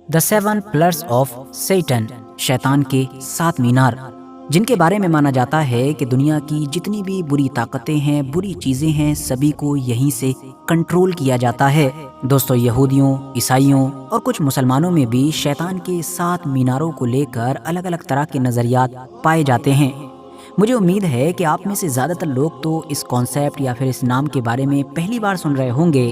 The 7 pillars of Satan, शैतान के 7 मीनार, जिनके बारे में माना जाता है कि दुनिया की जितनी भी बुरी ताकतें हैं, बुरी चीज़ें हैं, सभी को यहीं से कंट्रोल किया जाता है। दोस्तों, यहूदियों, ईसाइयों और कुछ मुसलमानों में भी शैतान के 7 मीनारों को लेकर अलग अलग तरह के नज़रियात पाए जाते हैं। मुझे उम्मीद है कि आप में से ज़्यादातर लोग तो इस कॉन्सेप्ट या फिर इस नाम के बारे में पहली बार सुन रहे होंगे,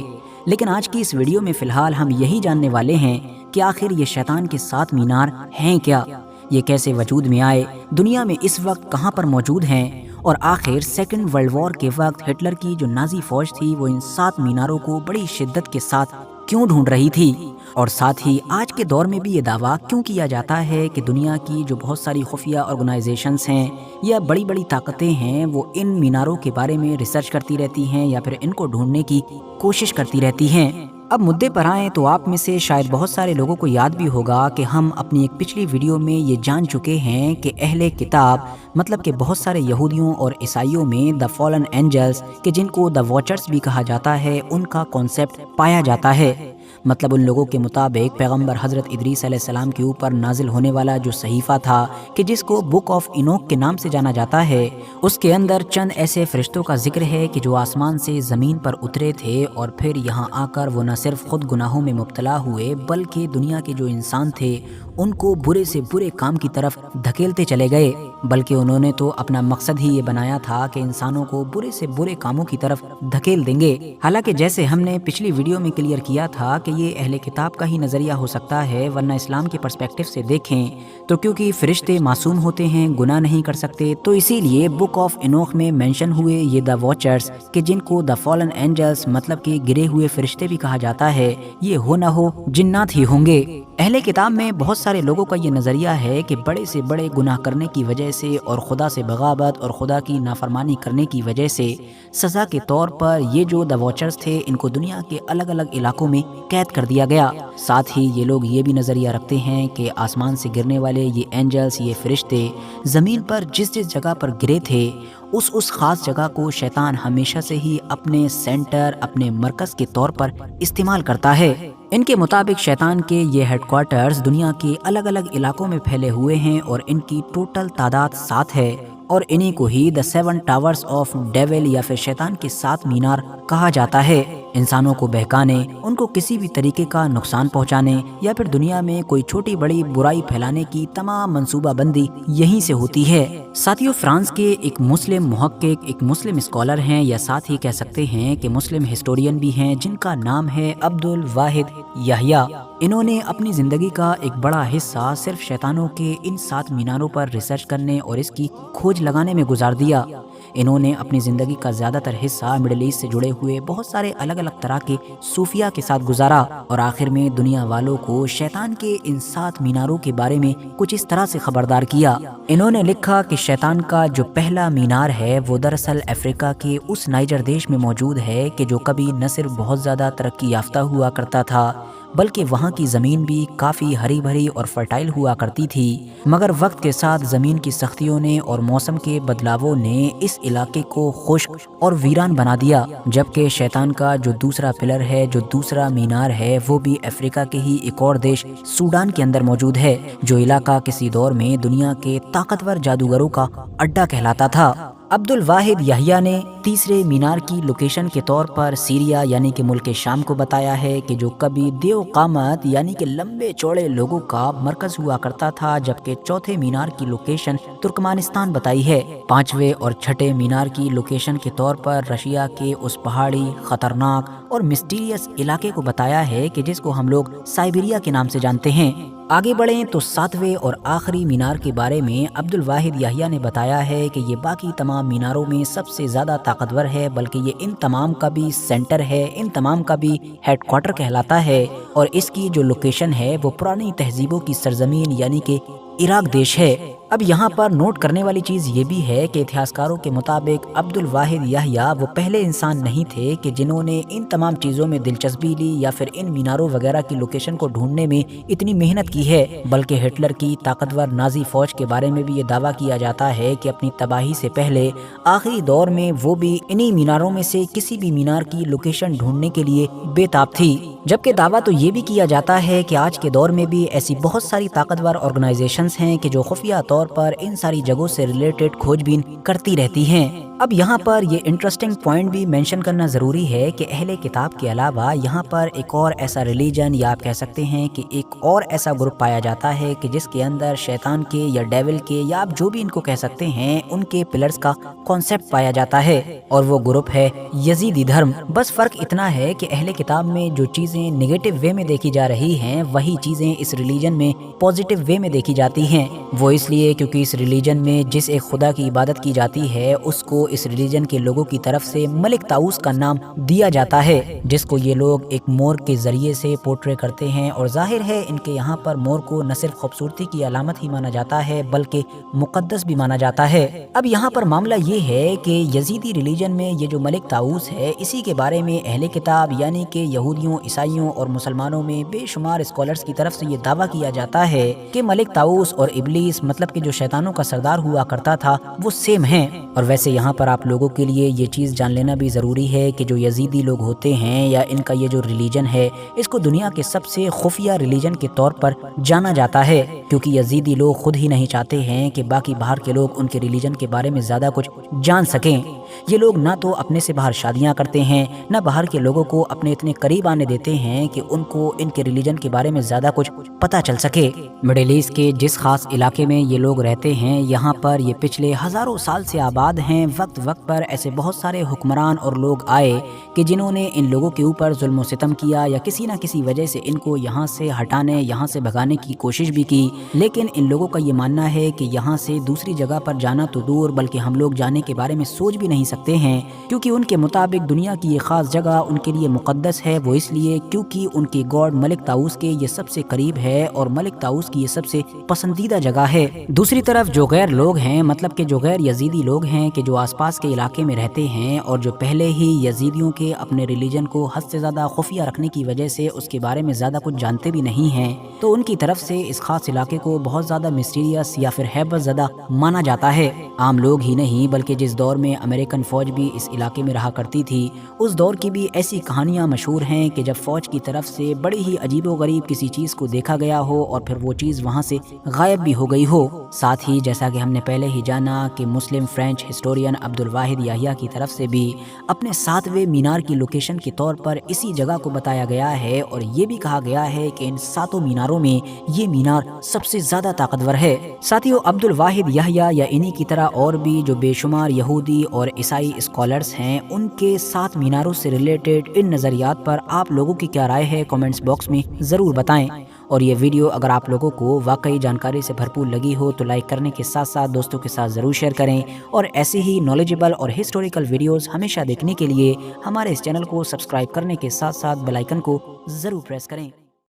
लेकिन आज की इस वीडियो में फ़िलहाल हम यही जानने वाले हैं कि आखिर ये शैतान के 7 मीनार हैं क्या, ये कैसे वजूद में आए, दुनिया में इस वक्त कहाँ पर मौजूद हैं, और आखिर सेकेंड वर्ल्ड वॉर के वक्त हिटलर की जो नाजी फौज थी वो इन 7 मीनारों को बड़ी शिद्दत के साथ क्यों ढूंढ रही थी, और साथ ही आज के दौर में भी ये दावा क्यों किया जाता है कि दुनिया की जो बहुत सारी खुफिया ऑर्गेनाइजेशंस हैं या बड़ी बड़ी ताकतें हैं वो इन मीनारों के बारे में रिसर्च करती रहती हैं या फिर इनको ढूंढने की कोशिश करती रहती हैं। अब मुद्दे पर आएँ तो आप में से शायद बहुत सारे लोगों को याद भी होगा कि हम अपनी एक पिछली वीडियो में ये जान चुके हैं कि अहले किताब मतलब कि बहुत सारे यहूदियों और ईसाइयों में द फॉलन एंजल्स के जिनको द वॉचर्स भी कहा जाता है उनका कॉन्सेप्ट पाया जाता है। मतलब उन लोगों के मुताबिक पैगंबर हज़रत इदरीस अलैहिस्सलाम के ऊपर नाजिल होने वाला जो सहीफ़ा था कि जिसको बुक ऑफ इनोक के नाम से जाना जाता है, उसके अंदर चंद ऐसे फरिश्तों का जिक्र है कि जो आसमान से ज़मीन पर उतरे थे और फिर यहाँ आकर वो न सिर्फ खुद गुनाहों में मुब्तला हुए बल्कि दुनिया के जो इंसान थे उनको बुरे से बुरे काम की तरफ धकेलते चले गए, बल्कि उन्होंने तो अपना मकसद ही ये बनाया था कि इंसानों को बुरे से बुरे कामों की तरफ धकेल देंगे। हालांकि जैसे हमने पिछली वीडियो में क्लियर किया था कि ये अहले किताब का ही नज़रिया हो सकता है, वरना इस्लाम के पर्सपेक्टिव से देखें तो क्योंकि फरिश्ते मासूम होते हैं, गुनाह नहीं कर सकते, तो इसीलिए बुक ऑफ इनोक में मेंशन हुए ये द वॉचर्स कि जिनको द फॉलन एंजल्स मतलब कि गिरे हुए फरिश्ते भी कहा जाता है, ये हो ना हो जिन्नात ही होंगे। अहले किताब में बहुत सारे लोगों का ये नज़रिया है कि बड़े से बड़े गुनाह करने की वजह से और खुदा से बगावत और खुदा की नाफरमानी करने की वजह से सज़ा के तौर पर ये जो द वॉचर्स थे इनको दुनिया के अलग अलग इलाकों में कैद कर दिया गया। साथ ही ये लोग ये भी नज़रिया रखते हैं कि आसमान से गिरने वाले ये एंजल्स, ये फरिश्ते ज़मीन पर जिस जिस जगह पर गिरे थे उस ख़ास जगह को शैतान हमेशा से ही अपने सेंटर, अपने मरकज़ के तौर पर इस्तेमाल करता है। इनके मुताबिक शैतान के ये हेडक्वार्टर्स दुनिया के अलग अलग इलाकों में फैले हुए हैं और इनकी टोटल तादाद 7 है, और इन्हीं को ही द 7 टावर्स ऑफ डेविल या फिर शैतान के 7 मीनार कहा जाता है। इंसानों को बहकाने, उनको किसी भी तरीके का नुकसान पहुंचाने या फिर दुनिया में कोई छोटी बड़ी बुराई फैलाने की तमाम मंसूबाबंदी यहीं से होती है। साथियों, फ्रांस के एक मुस्लिम मुहक्किक, एक मुस्लिम स्कॉलर हैं या साथ ही कह सकते हैं कि मुस्लिम हिस्टोरियन भी हैं, जिनका नाम है अब्दुल वाहिद याहिया। इन्होंने अपनी ज़िंदगी का एक बड़ा हिस्सा सिर्फ शैतानों के इन 7 मीनारों पर रिसर्च करने और इसकी खोज लगाने में गुजार दिया। इन्होंने अपनी ज़िंदगी का ज़्यादातर हिस्सा मिडिल ईस्ट से जुड़े हुए बहुत सारे अलग अलग तरह के सूफिया के साथ गुजारा और आखिर में दुनिया वालों को शैतान के इन 7 मीनारों के बारे में कुछ इस तरह से खबरदार किया। इन्होंने लिखा कि शैतान का जो पहला मीनार है वो दरअसल अफ्रीका के उस नाइजर देश में मौजूद है कि जो कभी न सिर्फ बहुत ज़्यादा तरक्की याफ्ता हुआ करता था बल्कि वहाँ की ज़मीन भी काफ़ी हरी भरी और फर्टाइल हुआ करती थी, मगर वक्त के साथ ज़मीन की सख्तियों ने और मौसम के बदलावों ने इस इलाके को खुश्क और वीरान बना दिया। जबकि शैतान का जो दूसरा पिलर है, जो दूसरा मीनार है, वो भी अफ्रीका के ही एक और देश सूडान के अंदर मौजूद है, जो इलाका किसी दौर में दुनिया के ताकतवर जादूगरों का अड्डा कहलाता था। अब्दुल वाहिद याहिया ने तीसरे मीनार की लोकेशन के तौर पर सीरिया यानी कि मुल्क शाम को बताया है कि जो कभी देव कामत यानी कि लंबे चौड़े लोगों का मरकज हुआ करता था, जबकि चौथे मीनार की लोकेशन तुर्कमानिस्तान बताई है। 5वें और 6ठे मीनार की लोकेशन के तौर पर रशिया के उस पहाड़ी, खतरनाक और मिस्टीरियस इलाके को बताया है कि जिसको हम लोग साइबेरिया के नाम से जानते हैं। आगे बढ़ें तो 7वें और आखिरी मीनार के बारे में अब्दुल वाहिद याहिया ने बताया है कि ये बाकी तमाम मीनारों में सबसे ज़्यादा ताकतवर है, बल्कि ये इन तमाम का भी सेंटर है, इन तमाम का भी हेडक्वार्टर कहलाता है, और इसकी जो लोकेशन है वो पुरानी तहजीबों की सरजमीन यानी कि इराक देश है। अब यहाँ पर नोट करने वाली चीज़ ये भी है कि इतिहासकारों के मुताबिक अब्दुल वाहिद याहिया वो पहले इंसान नहीं थे कि जिन्होंने इन तमाम चीज़ों में दिलचस्पी ली या फिर इन मीनारों वगैरह की लोकेशन को ढूंढने में इतनी मेहनत की है, बल्कि हिटलर की ताकतवर नाजी फौज के बारे में भी ये दावा किया जाता है कि अपनी तबाही से पहले आखिरी दौर में वो भी इन्हीं मीनारों में से किसी भी मीनार की लोकेशन ढूंढने के लिए बेताब थी। जबकि दावा तो ये भी किया जाता है कि आज के दौर में भी ऐसी बहुत सारी ताकतवर ऑर्गेनाइजेशंस हैं कि जो खुफिया तौर पर इन सारी जगहों से रिलेटेड खोजबीन करती रहती हैं। अब यहाँ पर ये इंटरेस्टिंग पॉइंट भी मेंशन करना ज़रूरी है कि अहले किताब के अलावा यहाँ पर एक और ऐसा रिलीजन या आप कह सकते हैं कि एक और ऐसा ग्रुप पाया जाता है कि जिसके अंदर शैतान के या डेविल के या आप जो भी इनको कह सकते हैं उनके पिलर्स का कॉन्सेप्ट पाया जाता है, और वो ग्रुप है यजीदी धर्म। बस फ़र्क इतना है कि अहले किताब में जो चीज़ें निगेटिव वे में देखी जा रही हैं वही चीज़ें इस रिलीजन में पॉजिटिव वे में देखी जाती हैं। वो इसलिए क्योंकि इस रिलीजन में जिस एक खुदा की इबादत की जाती है उसको इस रिलीजन के लोगों की तरफ से मलिक ताऊस का नाम दिया जाता है, जिसको ये लोग एक मोर के जरिए से पोर्ट्रे करते हैं। और जाहिर है इनके यहाँ पर मोर को न सिर्फ खूबसूरती की अलामत ही माना जाता है बल्कि मुकद्दस भी माना जाता है। अब यहाँ पर मामला ये है कि यजीदी रिलीजन में ये जो मलिक ताऊस है इसी के बारे में अहले किताब यानी कि यहूदियों, ईसाइयों और मुसलमानों में बेशुमार स्कॉलर्स की तरफ से ये दावा किया जाता है कि मलिक ताऊस और इब्लीस मतलब कि जो शैतानों का सरदार हुआ करता था वो सेम हैं। और वैसे यहाँ पर आप लोगों के लिए ये चीज़ जान लेना भी ज़रूरी है कि जो यजीदी लोग होते हैं या इनका ये जो रिलीजन है इसको दुनिया के सबसे खुफिया रिलीजन के तौर पर जाना जाता है, क्योंकि यजीदी लोग खुद ही नहीं चाहते हैं कि बाकी बाहर के लोग उनके रिलीजन के बारे में ज़्यादा कुछ जान सकें। ये लोग ना तो अपने से बाहर शादियाँ करते हैं, ना बाहर के लोगों को अपने इतने करीब आने देते हैं कि उनको इनके रिलीजन के बारे में ज़्यादा कुछ पता चल सके। मिडिल ईस्ट के जिस खास इलाके में ये लोग रहते हैं यहाँ पर ये पिछले हज़ारों साल से आबाद हैं। वक्त वक्त पर ऐसे बहुत सारे हुक्मरान और लोग आए कि जिन्होंने इन लोगों के ऊपर जुल्म सितम किया या किसी न किसी वजह से इनको यहाँ से हटाने, यहाँ से भगाने की कोशिश भी की, लेकिन इन लोगों का ये मानना है कि यहाँ से दूसरी जगह पर जाना तो दूर बल्कि हम लोग जाने के बारे में सोच भी नहीं सकते हैं, क्योंकि उनके मुताबिक दुनिया की ये खास जगह उनके लिए मुकद्दस है। वो इसलिए क्योंकि उनके गॉड मलिक ताऊस के ये सबसे करीब है और मलिक ताऊस की ये सबसे पसंदीदा जगह है। दूसरी तरफ जो गैर लोग हैं मतलब कि जो गैर यजीदी लोग हैं कि जो आसपास के इलाके में रहते हैं और जो पहले ही यजीदियों के अपने रिलीजन को हद से ज़्यादा खुफिया रखने की वजह से उसके बारे में ज़्यादा कुछ जानते भी नहीं हैं, तो उनकी तरफ से इस खास इलाके को बहुत ज़्यादा मिस्टीरियस या फिर हैबत ज़्यादा माना जाता है। आम लोग ही नहीं बल्कि जिस दौर में अमेरिकन फ़ौज भी इस इलाके में रहा करती थी उस दौर की भी ऐसी कहानियाँ मशहूर हैं कि जब फ़ौज की तरफ से बड़ी ही अजीबोगरीब किसी चीज़ को देखा गया हो और फिर वो चीज़ वहाँ से गायब भी हो गई हो। साथ ही जैसा कि हमने पहले ही जाना कि मुस्लिम फ्रेंच हिस्टोरियन अब्दुल वाहिद याहिया की तरफ से भी अपने 7वें मीनार की लोकेशन के तौर पर इसी जगह को बताया गया है और ये भी कहा गया है कि इन 7 मीनारों में ये मीनार सबसे ज़्यादा ताकतवर है। साथियों, अब्दुल वाहिद याहिया या इन्हीं की तरह और भी जो बेशुमार यहूदी और ईसाई स्कॉलर्स हैं उनके 7 मीनारों से रिलेटेड इन नज़रियात पर आप लोगों की क्या राय है कमेंट्स बॉक्स में ज़रूर बताएं। और ये वीडियो अगर आप लोगों को वाकई जानकारी से भरपूर लगी हो तो लाइक करने के साथ साथ दोस्तों के साथ ज़रूर शेयर करें, और ऐसे ही नॉलेजेबल और हिस्टोरिकल वीडियोस हमेशा देखने के लिए हमारे इस चैनल को सब्सक्राइब करने के साथ साथ बेल आइकन को ज़रूर प्रेस करें।